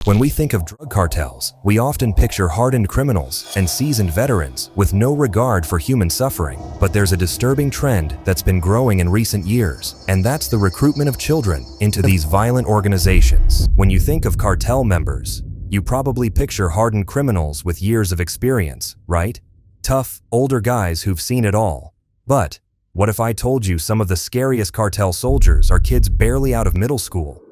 When we think of drug cartels, we often picture hardened criminals and seasoned veterans with no regard for human suffering. But there's a disturbing trend that's been growing in recent years, and that's the recruitment of children into these violent organizations. When you think of cartel members, you probably picture hardened criminals with years of experience, right? Tough, older guys who've seen it all. But what if I told you some of the scariest cartel soldiers are kids barely out of middle school?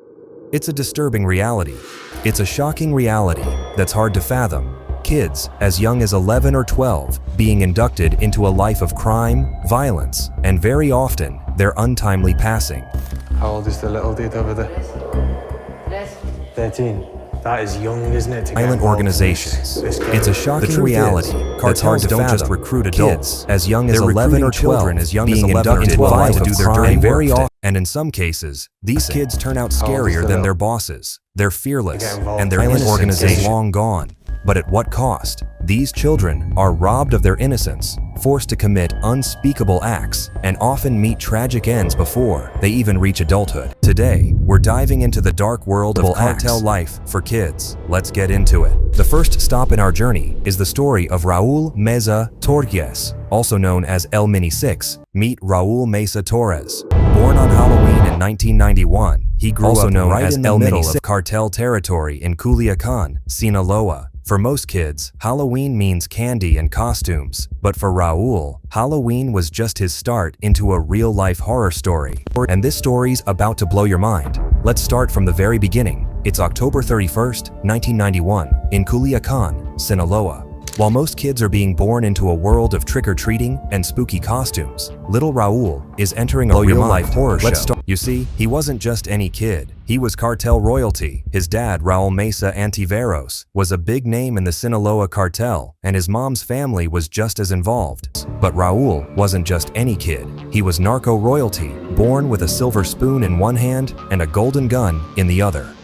It's a disturbing reality. It's a shocking reality that's hard to fathom. Kids as young as 11 or 12 being inducted into a life of crime, violence, and very often their untimely passing. How old is the little dude over there? 13. That is young, isn't it? Violent organizations. It's a shocking reality. Cartels don't just recruit adults as young as 11 or 12 as young being inducted into a life to do their dirty very often. And in some cases, these kids turn out scarier than their bosses. They're fearless, and their innocence organization is long gone. But at what cost? These children are robbed of their innocence, forced to commit unspeakable acts, and often meet tragic ends before they even reach adulthood. Today, we're diving into the dark world of cartel life for kids. Let's get into it. The first stop in our journey is the story of Raul Meza Torres, also known as El Mini 6. Meet Raul Meza Torres. Born on Halloween in 1991, he grew up right as El Mini of cartel territory in Culiacan, Sinaloa. For most kids, Halloween means candy and costumes, but for Raul, Halloween was just his start into a real-life horror story. And this story's about to blow your mind. Let's start from the very beginning. It's October 31st, 1991, in Culiacan, Sinaloa. While most kids are being born into a world of trick-or-treating and spooky costumes, little Raul is entering a real-life horror show. You see, he wasn't just any kid. He was cartel royalty. His dad, Raul Meza Antiveros, was a big name in the Sinaloa cartel, and his mom's family was just as involved. But Raul wasn't just any kid. He was narco royalty, born with a silver spoon in one hand and a golden gun in the other.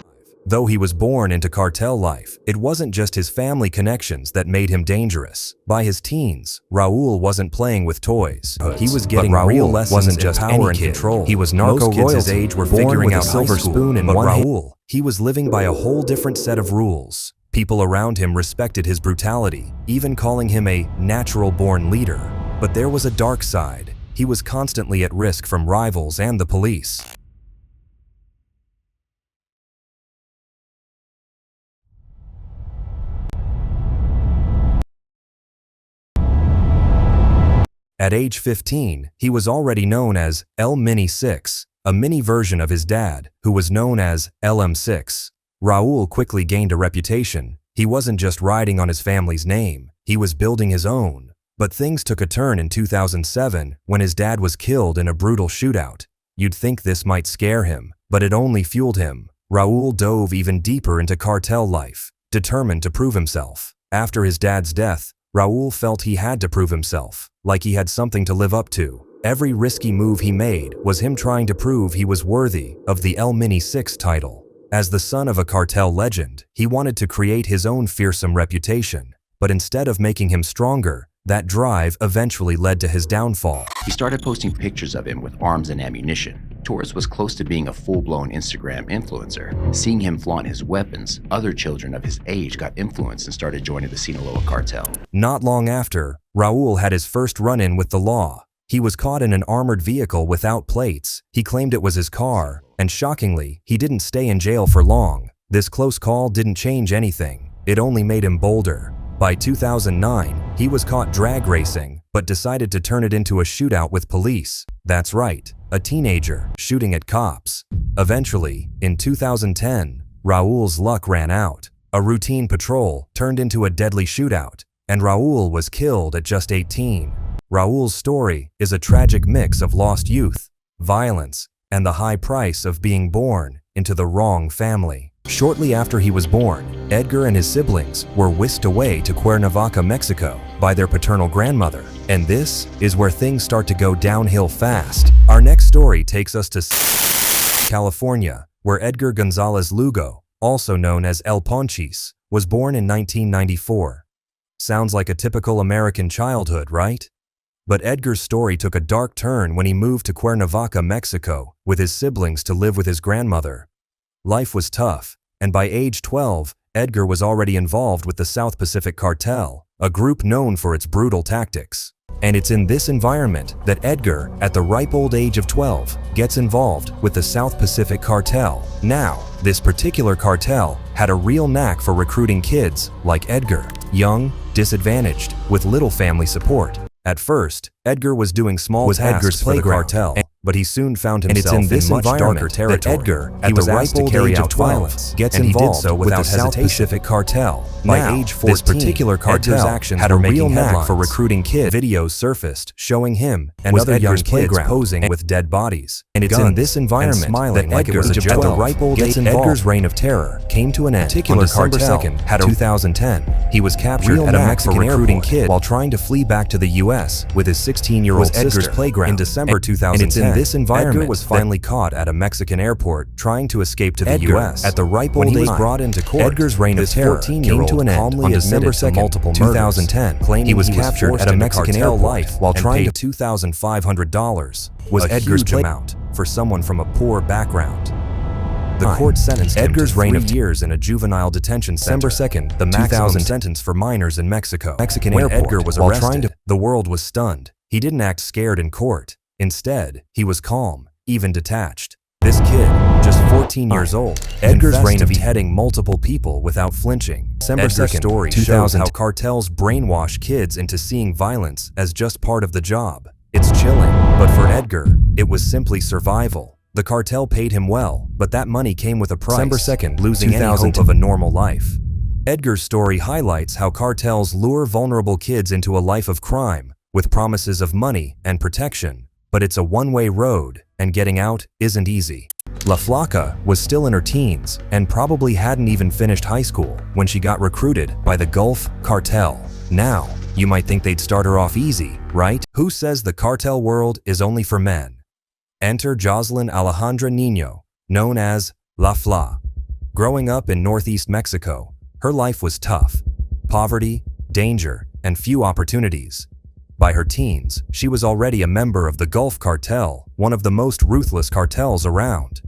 Though he was born into cartel life, it wasn't just his family connections that made him dangerous. By his teens, Raul wasn't playing with toys. He was getting real lessons in power and control. He was narco royalty. Most kids his age were figuring out silver spoon in one hand. Raul, he was living by a whole different set of rules. People around him respected his brutality, even calling him a natural-born leader. But there was a dark side. He was constantly at risk from rivals and the police. At age 15, he was already known as El Mini 6, a mini version of his dad, who was known as LM6. Raul quickly gained a reputation. He wasn't just riding on his family's name, he was building his own. But things took a turn in 2007 when his dad was killed in a brutal shootout. You'd think this might scare him, but it only fueled him. Raul dove even deeper into cartel life, determined to prove himself. After his dad's death, Raul felt he had to prove himself, like he had something to live up to. Every risky move he made was him trying to prove he was worthy of the El Mini 6 title. As the son of a cartel legend, he wanted to create his own fearsome reputation. But instead of making him stronger, that drive eventually led to his downfall. He started posting pictures of him with arms and ammunition. Torres was close to being a full-blown Instagram influencer. Seeing him flaunt his weapons, other children of his age got influenced and started joining the Sinaloa cartel. Not long after, Raul had his first run-in with the law. He was caught in an armored vehicle without plates. He claimed it was his car, and shockingly, he didn't stay in jail for long. This close call didn't change anything. It only made him bolder. By 2009, he was caught drag racing, but decided to turn it into a shootout with police. That's right, a teenager shooting at cops. Eventually, in 2010, Raul's luck ran out. A routine patrol turned into a deadly shootout, and Raul was killed at just 18. Raul's story is a tragic mix of lost youth, violence, and the high price of being born into the wrong family. Shortly after he was born, Edgar and his siblings were whisked away to Cuernavaca, Mexico, by their paternal grandmother. And this is where things start to go downhill fast. Our next story takes us to California, where Edgar Gonzalez Lugo, also known as El Ponchis, was born in 1994. Sounds like a typical American childhood, right? But Edgar's story took a dark turn when he moved to Cuernavaca, Mexico, with his siblings to live with his grandmother. Life was tough, and by age 12, Edgar was already involved with the South Pacific Cartel, a group known for its brutal tactics. And it's in this environment that Edgar, at the ripe old age of 12, gets involved with the South Pacific Cartel. Now, this particular cartel had a real knack for recruiting kids like Edgar, young, disadvantaged, with little family support. At first, Edgar was doing small tasks for the cartel, but he soon found himself in this much darker territory. That Edgar, at the ripe old age of 12, gets involved with the South Pacific Cartel. By age 14, this particular cartel's actions had a real knack for recruiting kids. Videos surfaced showing him and other young kids posing with dead bodies. And it's in this environment that Edgar, at the ripe old age, Edgar's reign of terror came to an end. On December 2nd, 2010, he was captured at a Mexican airport while trying to flee back to the U.S. with his 16-year-old sister. In December 2010, this environment, Edgar was finally caught at a Mexican airport trying to escape to the U.S. At the ripe old age, was brought into court. Edgar's reign of terror came to an end on December 2nd, 2010, claiming he was captured at a Mexican airport while trying to pay $2,500 was Edgar's amount for someone from a poor background. The court sentenced Edgar's reign of 3 years in a juvenile detention center. December 2nd, the maximum sentence for minors in Mexico. When Edgar was arrested, the world was stunned. He didn't act scared in court. Instead, he was calm, even detached. This kid, just 14 years old, Edgar's reign of beheading multiple people without flinching. December 2nd, story shows how cartels brainwash kids into seeing violence as just part of the job. It's chilling, but for Edgar, it was simply survival. The cartel paid him well, but that money came with a price. December 2nd, losing any hope of a normal life. Edgar's story highlights how cartels lure vulnerable kids into a life of crime with promises of money and protection. But it's a one-way road, and getting out isn't easy. La Flaca was still in her teens and probably hadn't even finished high school when she got recruited by the Gulf Cartel. Now, you might think they'd start her off easy, right? Who says the cartel world is only for men? Enter Jocelyn Alejandra Nino, known as La Fla. Growing up in northeast Mexico, her life was tough. Poverty, danger, and few opportunities. By her teens, she was already a member of the Gulf Cartel, one of the most ruthless cartels around.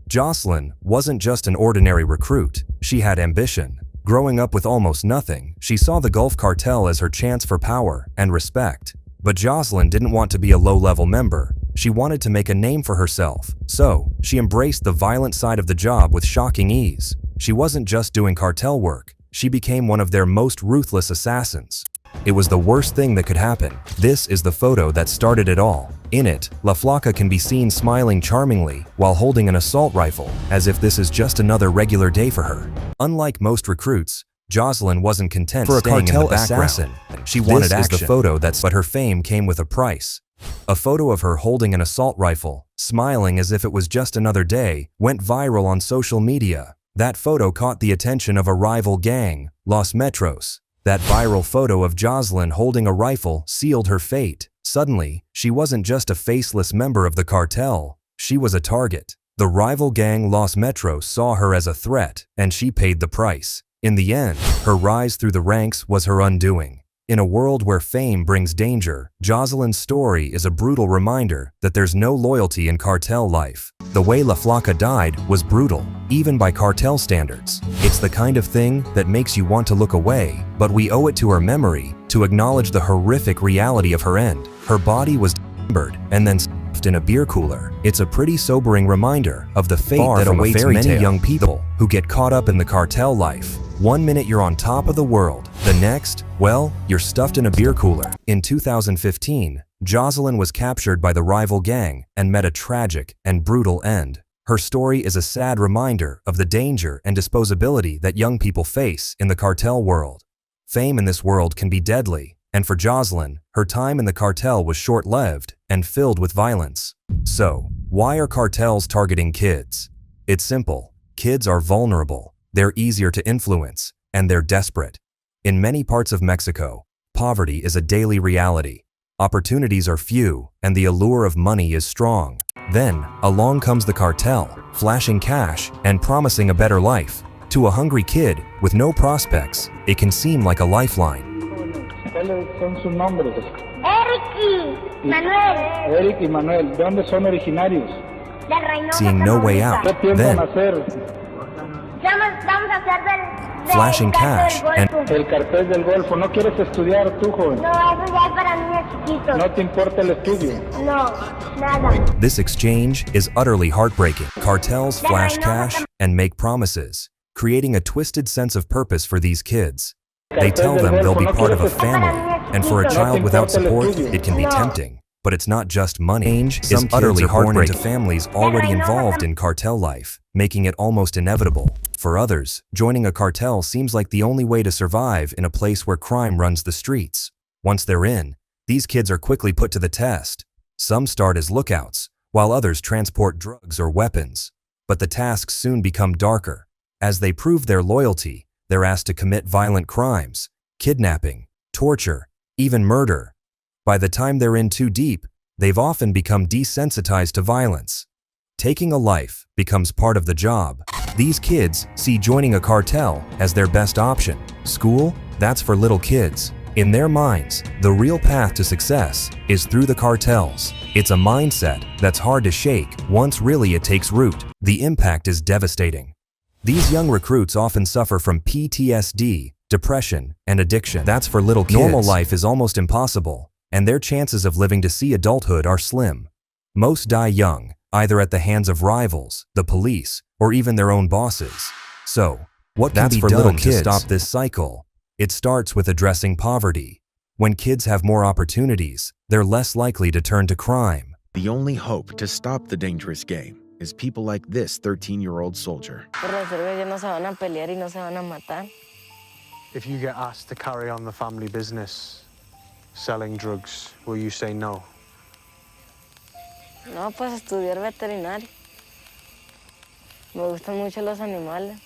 Jocelyn wasn't just an ordinary recruit, she had ambition. Growing up with almost nothing, she saw the Gulf Cartel as her chance for power and respect. But Jocelyn didn't want to be a low-level member. She wanted to make a name for herself, so she embraced the violent side of the job with shocking ease. She wasn't just doing cartel work, she became one of their most ruthless assassins. It was the worst thing that could happen. This is the photo that started it all. In it, La Flaca can be seen smiling charmingly while holding an assault rifle, as if this is just another regular day for her. Unlike most recruits, Jocelyn wasn't content staying in the background. She wanted action. This is the photo but her fame came with a price. A photo of her holding an assault rifle, smiling as if it was just another day, went viral on social media. That photo caught the attention of a rival gang, Los Metros. That viral photo of Jocelyn holding a rifle sealed her fate. Suddenly, she wasn't just a faceless member of the cartel, she was a target. The rival gang Los Metros saw her as a threat, and she paid the price. In the end, her rise through the ranks was her undoing. In a world where fame brings danger, Jocelyn's story is a brutal reminder that there's no loyalty in cartel life. The way La Flaca died was brutal, even by cartel standards. It's the kind of thing that makes you want to look away, but we owe it to her memory to acknowledge the horrific reality of her end. Her body was dismembered and then stuffed in a beer cooler. It's a pretty sobering reminder of the fate that awaits many young people who get caught up in the cartel life. One minute you're on top of the world, the next, well, you're stuffed in a beer cooler. In 2015, Jocelyn was captured by the rival gang and met a tragic and brutal end. Her story is a sad reminder of the danger and disposability that young people face in the cartel world. Fame in this world can be deadly, and for Jocelyn, her time in the cartel was short-lived and filled with violence. So, why are cartels targeting kids? It's simple. Kids are vulnerable. They're easier to influence, and they're desperate. In many parts of Mexico, poverty is a daily reality. Opportunities are few, and the allure of money is strong. Then, along comes the cartel, flashing cash and promising a better life. To a hungry kid with no prospects, it can seem like a lifeline. ¿Cuáles son sus nombres? Eric y Manuel. ¿De dónde son originarios? Seeing no way out, then flashing cash, and El cartel del Golfo. ¿No quieres estudiar tú, joven? No, eso ya es para niños chiquitos. ¿No te importa el estudio? No, nada. this exchange is utterly heartbreaking. Cartels flash cash and make promises, creating a twisted sense of purpose for these kids. They tell them they'll be part of a family, and for a child without support, it can be tempting. But it's not just money. Change is utterly born into families already involved in cartel life, making it almost inevitable. For others, joining a cartel seems like the only way to survive in a place where crime runs the streets. Once they're in, these kids are quickly put to the test. Some start as lookouts, while others transport drugs or weapons. But the tasks soon become darker. As they prove their loyalty, they're asked to commit violent crimes, kidnapping, torture, even murder. By the time they're in too deep, they've often become desensitized to violence. Taking a life becomes part of the job. These kids see joining a cartel as their best option. School? That's for little kids. In their minds, the real path to success is through the cartels. It's a mindset that's hard to shake once really it takes root. The impact is devastating. These young recruits often suffer from PTSD, depression, and addiction. That's for little kids. Normal life is almost impossible, and their chances of living to see adulthood are slim. Most die young, either at the hands of rivals, the police, or even their own bosses. So, what can be done to stop this cycle? It starts with addressing poverty. When kids have more opportunities, they're less likely to turn to crime. The only hope to stop the dangerous game is people like this 13-year-old soldier. If you get asked to carry on the family business, selling drugs, will you say no? No, pues estudiar veterinario. Me gustan mucho los animales.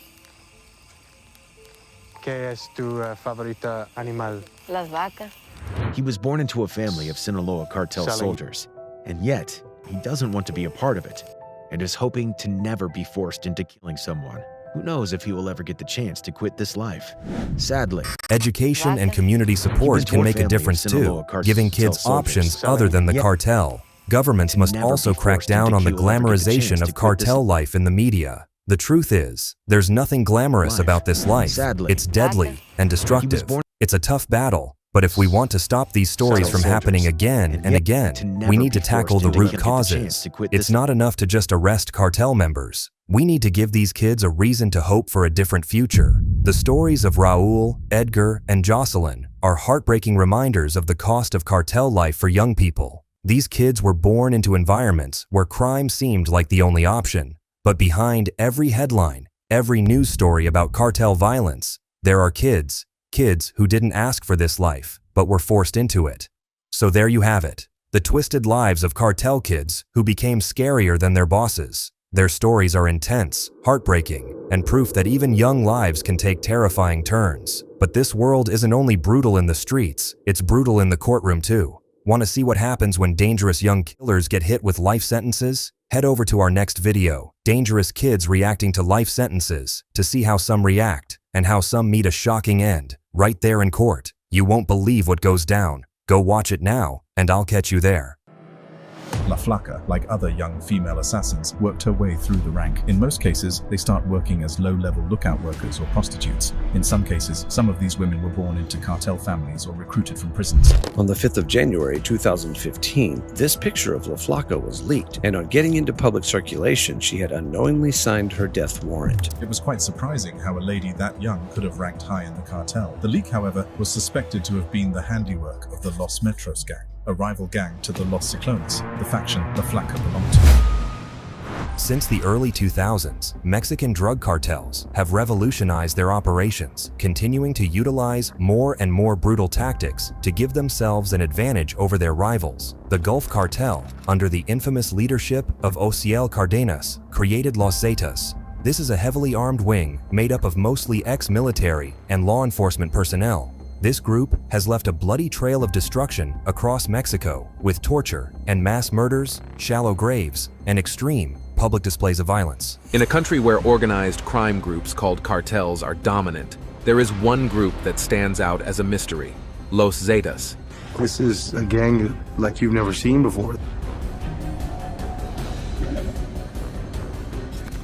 ¿Qué es tu favorito animal? Las vacas. He was born into a family of Sinaloa cartel soldiers, and yet he doesn't want to be a part of it, and is hoping to never be forced into killing someone. Who knows if he will ever get the chance to quit this life? Sadly, education and community support can make a difference too, giving kids options other than the cartel. Governments must also crack down on the glamorization of cartel life in the media. The truth is, there's nothing glamorous about this life. It's deadly and destructive. It's a tough battle, but if we want to stop these stories from happening again and again, we need to tackle the root causes. It's not enough to just arrest cartel members. We need to give these kids a reason to hope for a different future. The stories of Raul, Edgar, and Jocelyn are heartbreaking reminders of the cost of cartel life for young people. These kids were born into environments where crime seemed like the only option. But behind every headline, every news story about cartel violence, there are kids who didn't ask for this life, but were forced into it. So there you have it, the twisted lives of cartel kids who became scarier than their bosses. Their stories are intense, heartbreaking, and proof that even young lives can take terrifying turns. But this world isn't only brutal in the streets, it's brutal in the courtroom too. Want to see what happens when dangerous young killers get hit with life sentences? Head over to our next video, Dangerous Kids Reacting to Life Sentences, to see how some react and how some meet a shocking end, right there in court. You won't believe what goes down. Go watch it now, and I'll catch you there. La Flaca, like other young female assassins, worked her way through the rank. In most cases, they start working as low-level lookout workers or prostitutes. In some cases, some of these women were born into cartel families or recruited from prisons. On the 5th of January 2015, this picture of La Flaca was leaked, and on getting into public circulation, she had unknowingly signed her death warrant. It was quite surprising how a lady that young could have ranked high in the cartel. The leak, however, was suspected to have been the handiwork of the Los Metros gang, a rival gang to the Los Ciclones, the faction La Flaca belonged to. Since the early 2000s, Mexican drug cartels have revolutionized their operations, continuing to utilize more and more brutal tactics to give themselves an advantage over their rivals. The Gulf Cartel, under the infamous leadership of Ociel Cardenas, created Los Zetas. This is a heavily armed wing made up of mostly ex-military and law enforcement personnel. This group has left a bloody trail of destruction across Mexico, with torture and mass murders, shallow graves, and extreme public displays of violence. In a country where organized crime groups called cartels are dominant, there is one group that stands out as a mystery: Los Zetas. This is a gang like you've never seen before.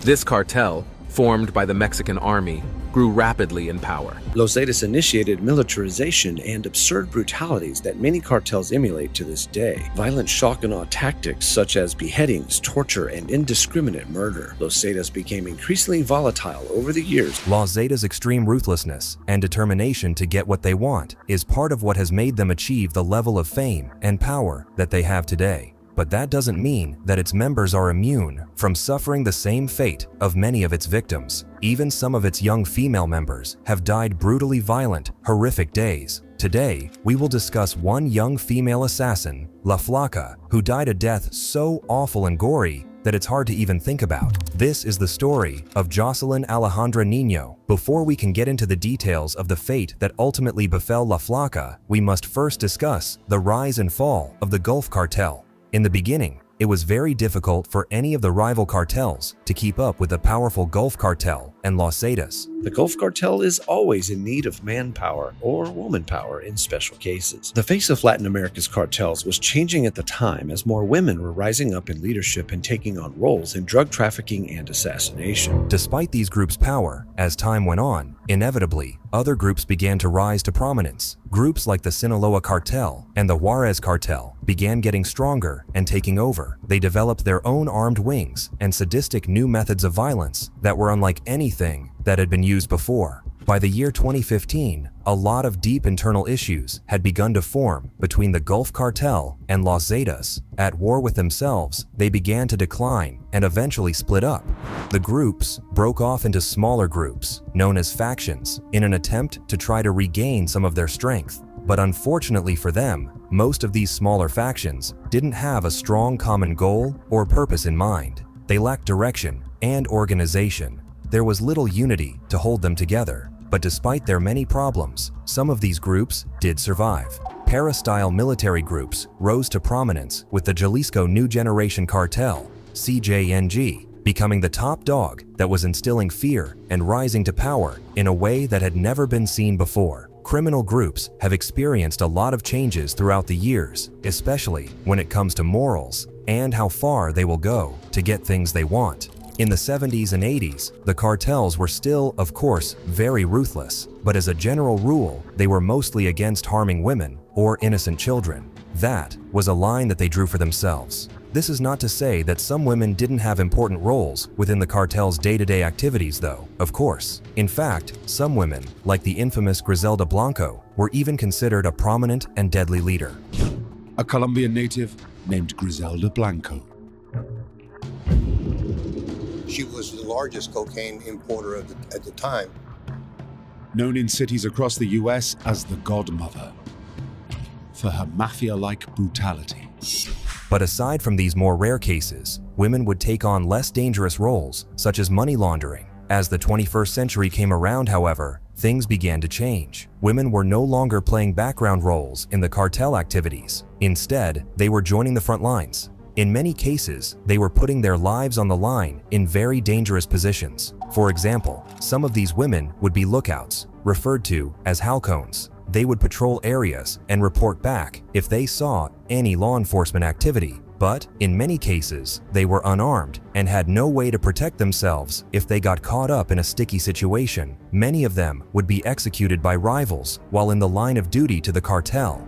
This cartel, formed by the Mexican army, grew rapidly in power. Los Zetas initiated militarization and absurd brutalities that many cartels emulate to this day. Violent shock and awe tactics such as beheadings, torture, and indiscriminate murder. Los Zetas became increasingly volatile over the years. Los Zetas' extreme ruthlessness and determination to get what they want is part of what has made them achieve the level of fame and power that they have today. But that doesn't mean that its members are immune from suffering the same fate of many of its victims. Even some of its young female members have died brutally violent, horrific days. Today, we will discuss one young female assassin, La Flaca, who died a death so awful and gory that it's hard to even think about. This is the story of Jocelyn Alejandra Niño. Before we can get into the details of the fate that ultimately befell La Flaca, we must first discuss the rise and fall of the Gulf Cartel. In the beginning, it was very difficult for any of the rival cartels to keep up with the powerful Gulf Cartel and Los Zetas. The Gulf Cartel is always in need of manpower or woman power in special cases. The face of Latin America's cartels was changing at the time as more women were rising up in leadership and taking on roles in drug trafficking and assassination. Despite these groups' power, as time went on, inevitably, other groups began to rise to prominence. Groups like the Sinaloa Cartel and the Juarez Cartel began getting stronger and taking over. They developed their own armed wings and sadistic new methods of violence that were unlike anything that had been used before. By the year 2015, a lot of deep internal issues had begun to form between the Gulf Cartel and Los Zetas. At war with themselves, they began to decline and eventually split up. The groups broke off into smaller groups, known as factions, in an attempt to try to regain some of their strength. But unfortunately for them, most of these smaller factions didn't have a strong common goal or purpose in mind. They lacked direction and organization. There was little unity to hold them together. But despite their many problems, some of these groups did survive. Para-style military groups rose to prominence with the Jalisco New Generation Cartel, CJNG, becoming the top dog that was instilling fear and rising to power in a way that had never been seen before. Criminal groups have experienced a lot of changes throughout the years, especially when it comes to morals and how far they will go to get things they want. In the 70s and 80s, the cartels were still, of course, very ruthless, but as a general rule, they were mostly against harming women or innocent children. That was a line that they drew for themselves. This is not to say that some women didn't have important roles within the cartel's day-to-day activities, though, of course. In fact, some women, like the infamous Griselda Blanco, were even considered a prominent and deadly leader. A Colombian native named Griselda Blanco. She was the largest cocaine importer at the time. Known in cities across the US as the Godmother, for her mafia-like brutality. But aside from these more rare cases, women would take on less dangerous roles, such as money laundering. As the 21st century came around, however, things began to change. Women were no longer playing background roles in the cartel activities. Instead, they were joining the front lines. In many cases, they were putting their lives on the line in very dangerous positions. For example, some of these women would be lookouts, referred to as halcones. They would patrol areas and report back if they saw any law enforcement activity. But in many cases, they were unarmed and had no way to protect themselves if they got caught up in a sticky situation. Many of them would be executed by rivals while in the line of duty to the cartel.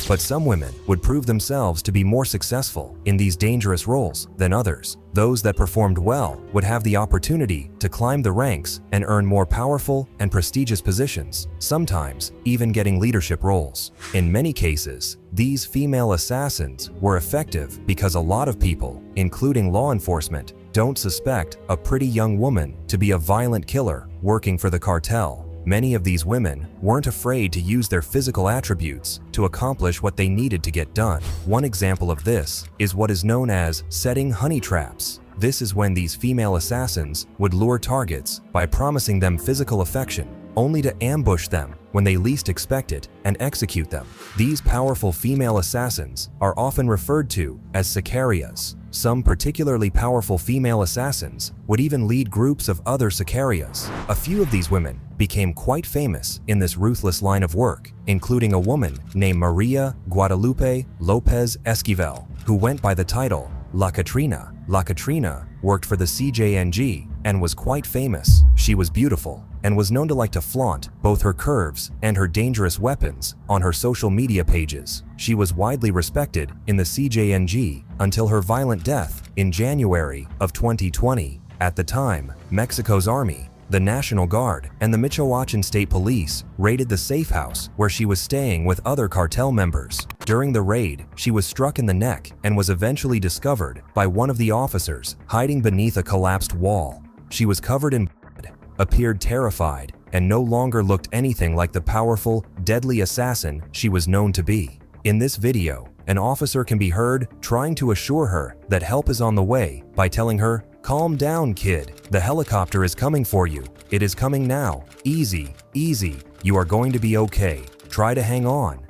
But some women would prove themselves to be more successful in these dangerous roles than others. Those that performed well would have the opportunity to climb the ranks and earn more powerful and prestigious positions, sometimes even getting leadership roles. In many cases, these female assassins were effective because a lot of people, including law enforcement, don't suspect a pretty young woman to be a violent killer working for the cartel. Many of these women weren't afraid to use their physical attributes to accomplish what they needed to get done. One example of this is what is known as setting honey traps. This is when these female assassins would lure targets by promising them physical affection, only to ambush them when they least expect it and execute them. These powerful female assassins are often referred to as sicarias. Some particularly powerful female assassins would even lead groups of other sicarias. A few of these women became quite famous in this ruthless line of work, including a woman named Maria Guadalupe Lopez Esquivel, who went by the title La Katrina. La Katrina worked for the CJNG and was quite famous. She was beautiful and was known to like to flaunt both her curves and her dangerous weapons on her social media pages. She was widely respected in the CJNG until her violent death in January of 2020. At the time, Mexico's army, the National Guard, and the Michoacan State Police raided the safe house where she was staying with other cartel members. During the raid, she was struck in the neck and was eventually discovered by one of the officers hiding beneath a collapsed wall. She was covered in blood, appeared terrified, and no longer looked anything like the powerful, deadly assassin she was known to be. In this video, an officer can be heard trying to assure her that help is on the way by telling her, "Calm down, kid. The helicopter is coming for you. It is coming now. Easy, easy. You are going to be okay. Try to hang on."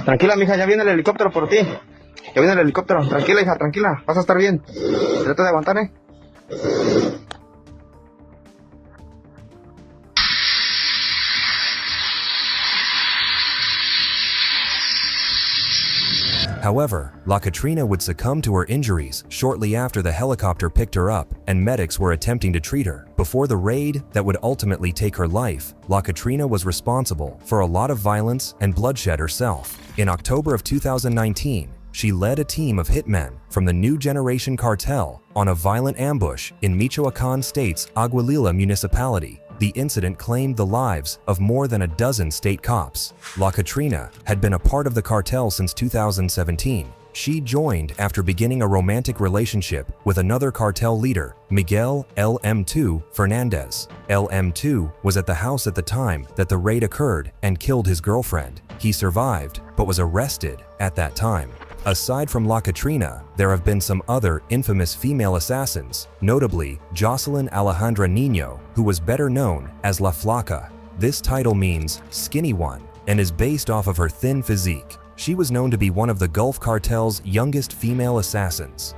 Tranquila, mija, ya viene el helicóptero por ti. Ya viene el helicóptero. Tranquila, hija, tranquila. Vas a estar bien. Trata de aguantar, ¿eh? However, La Katrina would succumb to her injuries shortly after the helicopter picked her up and medics were attempting to treat her. Before the raid that would ultimately take her life, La Katrina was responsible for a lot of violence and bloodshed herself. In October of 2019, she led a team of hitmen from the New Generation Cartel on a violent ambush in Michoacan State's Aguililla municipality. The incident claimed the lives of more than a dozen state cops. La Katrina had been a part of the cartel since 2017. She joined after beginning a romantic relationship with another cartel leader, Miguel LM2 Fernandez. LM2 was at the house at the time that the raid occurred and killed his girlfriend. He survived, but was arrested at that time. Aside from La Katrina, there have been some other infamous female assassins, notably Jocelyn Alejandra Niño, who was better known as La Flaca. This title means skinny one and is based off of her thin physique. She was known to be one of the Gulf Cartel's youngest female assassins.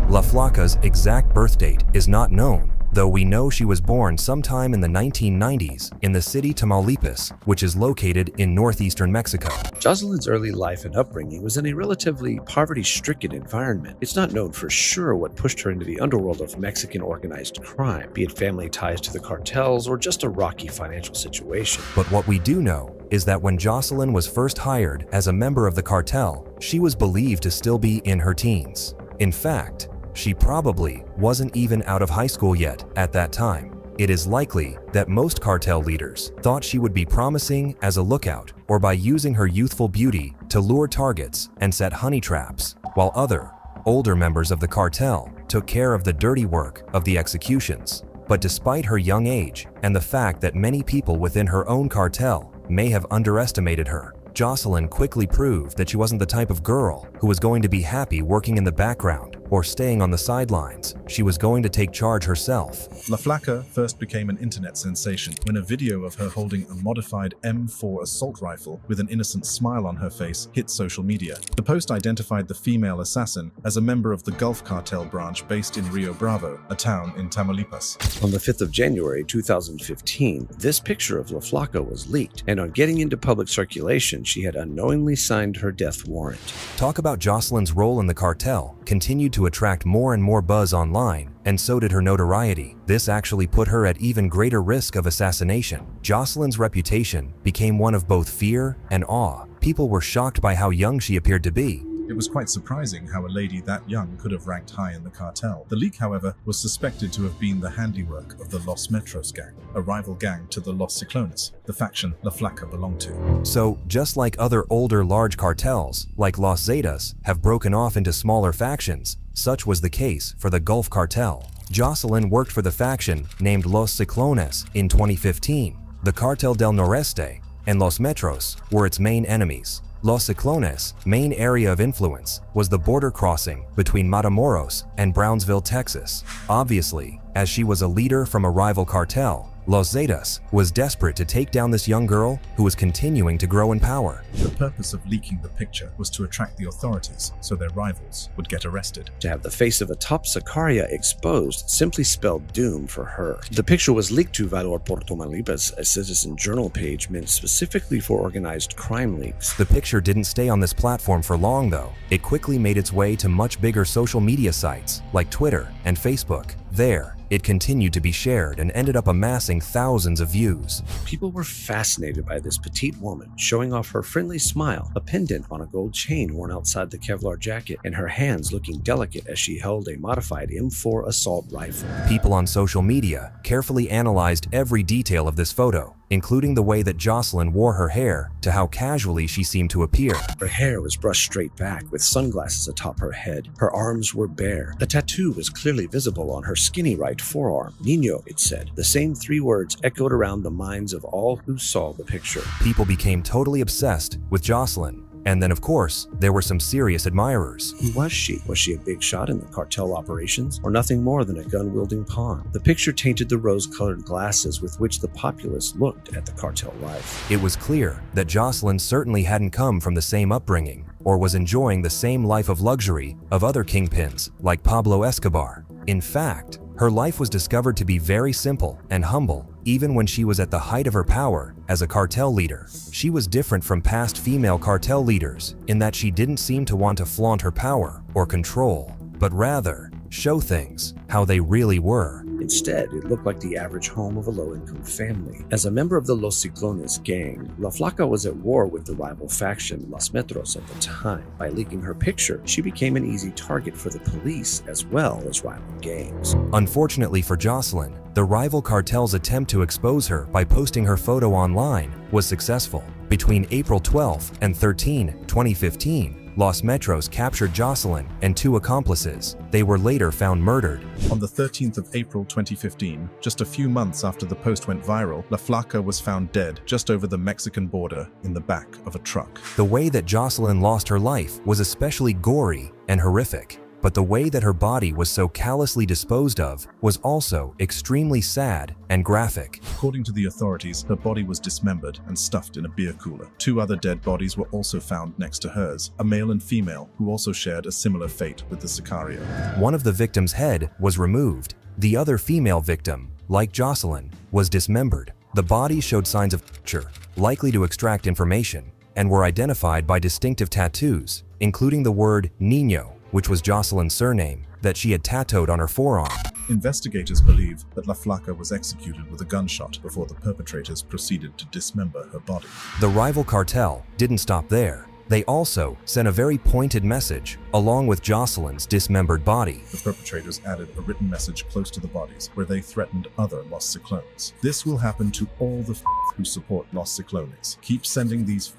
La Flaca's exact birth date is not known, though we know she was born sometime in the 1990s in the city Tamaulipas, which is located in northeastern Mexico. Jocelyn's early life and upbringing was in a relatively poverty-stricken environment. It's not known for sure what pushed her into the underworld of Mexican organized crime, be it family ties to the cartels or just a rocky financial situation. But what we do know is that when Jocelyn was first hired as a member of the cartel, she was believed to still be in her teens. In fact, she probably wasn't even out of high school yet at that time. It is likely that most cartel leaders thought she would be promising as a lookout or by using her youthful beauty to lure targets and set honey traps, while other, older members of the cartel took care of the dirty work of the executions. But despite her young age and the fact that many people within her own cartel may have underestimated her, Jocelyn quickly proved that she wasn't the type of girl who was going to be happy working in the background or staying on the sidelines. She was going to take charge herself. La Flaca first became an internet sensation when a video of her holding a modified M4 assault rifle with an innocent smile on her face hit social media. The post identified the female assassin as a member of the Gulf Cartel branch based in Rio Bravo, a town in Tamaulipas. On the 5th of January 2015, this picture of La Flaca was leaked, and on getting into public circulation, she had unknowingly signed her death warrant. Talk about Jocelyn's role in the cartel continued to attract more and more buzz online, and so did her notoriety. This actually put her at even greater risk of assassination. Jocelyn's reputation became one of both fear and awe. People were shocked by how young she appeared to be. It was quite surprising how a lady that young could have ranked high in the cartel. The leak, however, was suspected to have been the handiwork of the Los Metros gang, a rival gang to the Los Ciclones, the faction La Flaca belonged to. So, just like other older large cartels, like Los Zetas, have broken off into smaller factions, such was the case for the Gulf Cartel. Jocelyn worked for the faction named Los Ciclones in 2015. The Cartel del Noreste and Los Metros were its main enemies. Los Ciclones' main area of influence was the border crossing between Matamoros and Brownsville, Texas. Obviously, as she was a leader from a rival cartel, Los Zetas was desperate to take down this young girl who was continuing to grow in power. The purpose of leaking the picture was to attract the authorities so their rivals would get arrested. To have the face of a top sicaria exposed simply spelled doom for her. The picture was leaked to Valor por Tamaulipas, a citizen journal page meant specifically for organized crime leaks. The picture didn't stay on this platform for long though. It quickly made its way to much bigger social media sites like Twitter and Facebook. There, it continued to be shared and ended up amassing thousands of views. People were fascinated by this petite woman showing off her friendly smile, a pendant on a gold chain worn outside the Kevlar jacket, and her hands looking delicate as she held a modified M4 assault rifle. People on social media carefully analyzed every detail of this photo, including the way that Jocelyn wore her hair to how casually she seemed to appear. Her hair was brushed straight back with sunglasses atop her head. Her arms were bare. A tattoo was clearly visible on her skinny right forearm. Niño, it said. The same 3 words echoed around the minds of all who saw the picture. People became totally obsessed with Jocelyn. And then, of course, there were some serious admirers. Who was she? Was she a big shot in the cartel operations, or nothing more than a gun-wielding pawn? The picture tainted the rose-colored glasses with which the populace looked at the cartel life. It was clear that Jocelyn certainly hadn't come from the same upbringing, or was enjoying the same life of luxury of other kingpins like Pablo Escobar. In fact, her life was discovered to be very simple and humble, even when she was at the height of her power as a cartel leader. She was different from past female cartel leaders in that she didn't seem to want to flaunt her power or control, but rather show things how they really were. Instead, it looked like the average home of a low-income family. As a member of the Los Ciclones gang, La Flaca was at war with the rival faction Los Metros at the time. By leaking her picture, she became an easy target for the police as well as rival gangs. Unfortunately for Jocelyn, the rival cartel's attempt to expose her by posting her photo online was successful. Between April 12 and 13, 2015, Los Metros captured Jocelyn and 2 accomplices. They were later found murdered. On the 13th of April 2015, just a few months after the post went viral, La Flaca was found dead just over the Mexican border in the back of a truck. The way that Jocelyn lost her life was especially gory and horrific. But the way that her body was so callously disposed of was also extremely sad and graphic. According to the authorities, her body was dismembered and stuffed in a beer cooler. 2 other dead bodies were also found next to hers, a male and female who also shared a similar fate with the SCARIER. One of the victims' head was removed. The other female victim, like Jocelyn, was dismembered. The bodies showed signs of torture, likely to extract information, and were identified by distinctive tattoos, including the word Niño, which was Jocelyn's surname, that she had tattooed on her forearm. Investigators believe that La Flaca was executed with a gunshot before the perpetrators proceeded to dismember her body. The rival cartel didn't stop there. They also sent a very pointed message along with Jocelyn's dismembered body. The perpetrators added a written message close to the bodies where they threatened other Los Ciclones. This will happen to all the who support Los Ciclones. Keep sending these.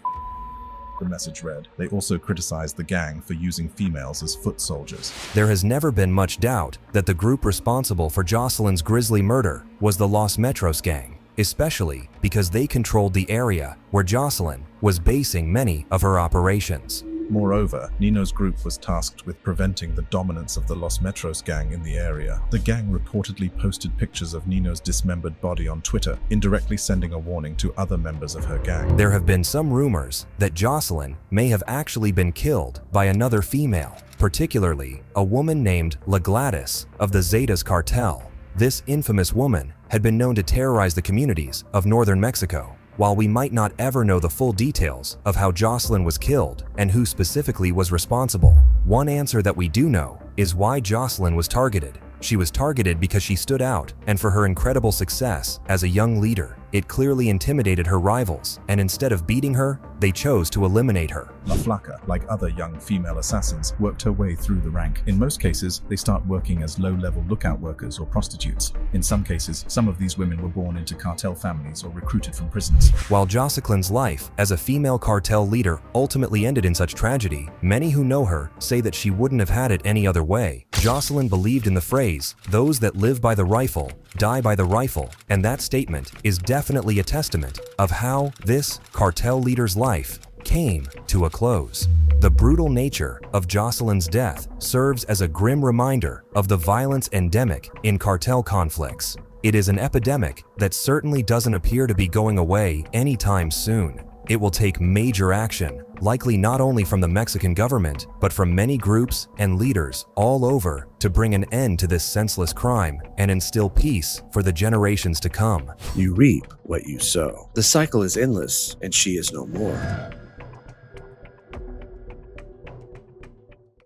The message read. They also criticized the gang for using females as foot soldiers. There has never been much doubt that the group responsible for Jocelyn's grisly murder was the Los Metros gang, especially because they controlled the area where Jocelyn was basing many of her operations. Moreover, Nino's group was tasked with preventing the dominance of the Los Metros gang in the area. The gang reportedly posted pictures of Nino's dismembered body on Twitter, indirectly sending a warning to other members of her gang. There have been some rumors that Jocelyn may have actually been killed by another female, particularly a woman named La Gladys of the Zetas cartel. This infamous woman had been known to terrorize the communities of northern Mexico. While we might not ever know the full details of how Jocelyn was killed and who specifically was responsible, one answer that we do know is why Jocelyn was targeted. She was targeted because she stood out, and for her incredible success as a young leader. It clearly intimidated her rivals, and instead of beating her, they chose to eliminate her. La Flaca, like other young female assassins, worked her way through the rank. In most cases, they start working as low-level lookout workers or prostitutes. In some cases, some of these women were born into cartel families or recruited from prisons. While Jocelyn's life as a female cartel leader ultimately ended in such tragedy, many who know her say that she wouldn't have had it any other way. Jocelyn believed in the phrase, "Those that live by the rifle, die by the rifle," and that statement is definitely a testament of how this cartel leader's life came to a close. The brutal nature of Jocelyn's death serves as a grim reminder of the violence endemic in cartel conflicts. It is an epidemic that certainly doesn't appear to be going away anytime soon. It will take major action, likely not only from the Mexican government, but from many groups and leaders all over to bring an end to this senseless crime and instill peace for the generations to come. You reap what you sow. The cycle is endless, and she is no more.